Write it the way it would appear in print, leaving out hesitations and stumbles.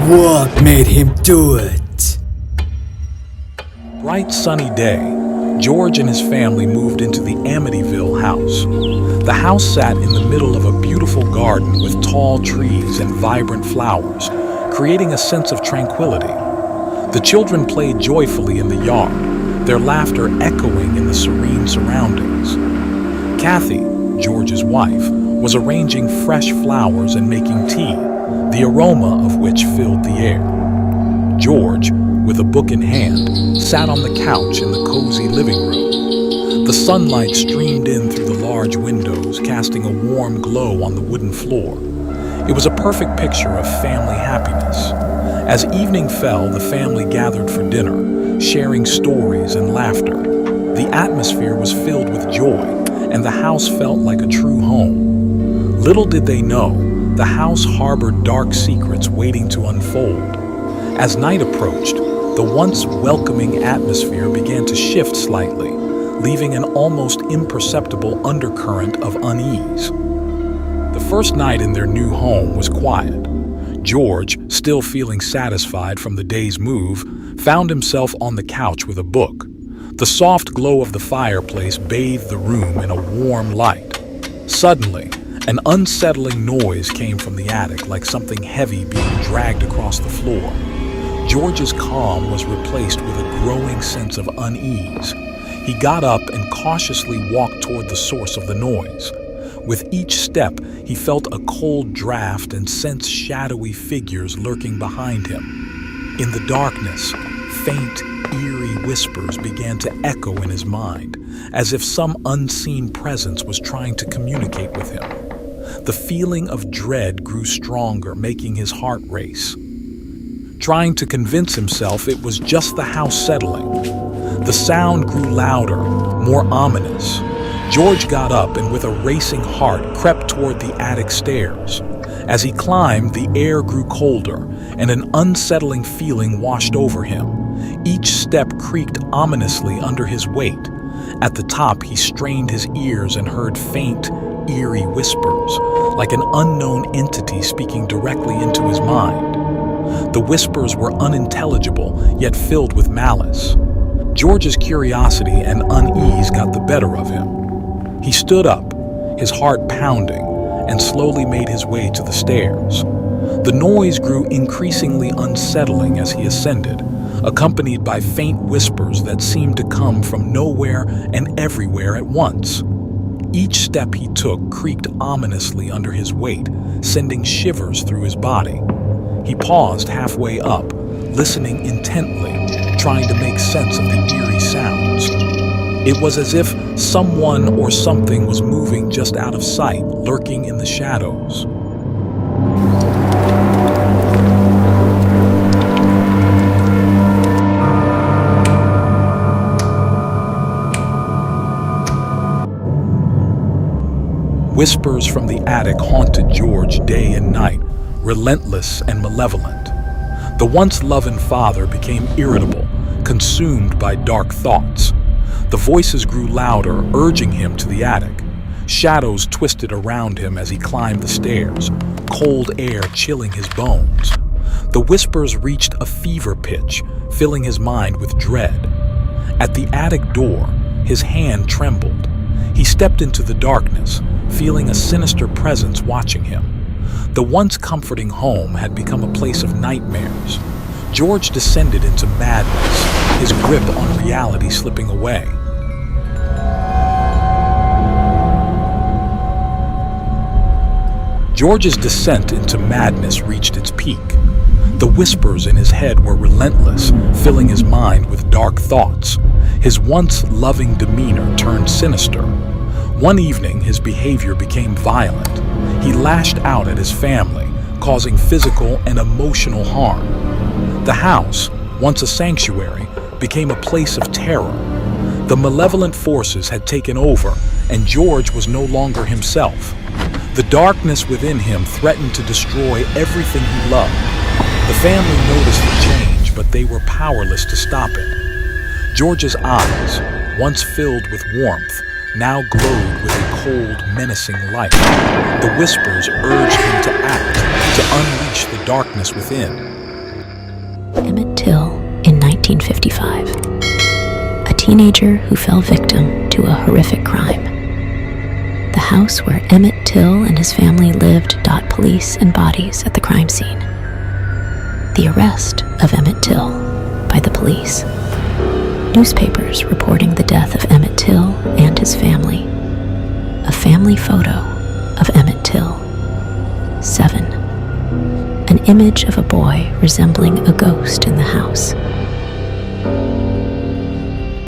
What made him do it? Bright sunny day, George and his family moved into the Amityville house. The house sat in the middle of a beautiful garden with tall trees and vibrant flowers, creating a sense of tranquility. The children played joyfully in the yard, their laughter echoing in the serene surroundings. Kathy, George's wife, was arranging fresh flowers and making tea, the aroma of which filled the air. George, with a book in hand, sat on the couch in the cozy living room. The sunlight streamed in through the large windows, casting a warm glow on the wooden floor. It was a perfect picture of family happiness. As evening fell, the family gathered for dinner, sharing stories and laughter. The atmosphere was filled with joy, and the house felt like a true home. Little did they know, the house harbored dark secrets waiting to unfold. As night approached, the once welcoming atmosphere began to shift slightly, leaving an almost imperceptible undercurrent of unease. The first night in their new home was quiet. George, still feeling satisfied from the day's move, found himself on the couch with a book. The soft glow of the fireplace bathed the room in a warm light. Suddenly, an unsettling noise came from the attic, like something heavy being dragged across the floor. George's calm was replaced with a growing sense of unease. He got up and cautiously walked toward the source of the noise. With each step, he felt a cold draft and sensed shadowy figures lurking behind him. In the darkness, faint, eerie whispers began to echo in his mind, as if some unseen presence was trying to communicate with him. The feeling of dread grew stronger, making his heart race. Trying to convince himself it was just the house settling. The sound grew louder, more ominous. George got up and with a racing heart crept toward the attic stairs. As he climbed, the air grew colder, and an unsettling feeling washed over him. Each step creaked ominously under his weight. At the top, he strained his ears and heard faint, eerie whispers, like an unknown entity speaking directly into his mind. The whispers were unintelligible, yet filled with malice. George's curiosity and unease got the better of him. He stood up, his heart pounding, and slowly made his way to the stairs. The noise grew increasingly unsettling as he ascended, accompanied by faint whispers that seemed to come from nowhere and everywhere at once. Each step he took creaked ominously under his weight, sending shivers through his body. He paused halfway up, listening intently, trying to make sense of the eerie sounds. It was as if someone or something was moving just out of sight, lurking in the shadows. Whispers from the attic haunted George day and night, relentless and malevolent. The once loving father became irritable, consumed by dark thoughts. The voices grew louder, urging him to the attic. Shadows twisted around him as he climbed the stairs, cold air chilling his bones. The whispers reached a fever pitch, filling his mind with dread. At the attic door, his hand trembled. He stepped into the darkness, feeling a sinister presence watching him. The once comforting home had become a place of nightmares. George descended into madness, his grip on reality slipping away. George's descent into madness reached its peak. The whispers in his head were relentless, filling his mind with dark thoughts. His once loving demeanor turned sinister. One evening, his behavior became violent. He lashed out at his family, causing physical and emotional harm. The house, once a sanctuary, became a place of terror. The malevolent forces had taken over, and George was no longer himself. The darkness within him threatened to destroy everything he loved. The family noticed the change, but they were powerless to stop it. George's eyes, once filled with warmth, now glowed with a cold, menacing light. The whispers urged him to act, to unleash the darkness within. 1955. A teenager who fell victim to a horrific crime. The house where Emmett Till and his family lived dot police and bodies at the crime scene. The arrest of Emmett Till by the police. Newspapers reporting the death of Emmett Till and his family. A family photo of Emmett Till. 7. An image of a boy resembling a ghost in the house.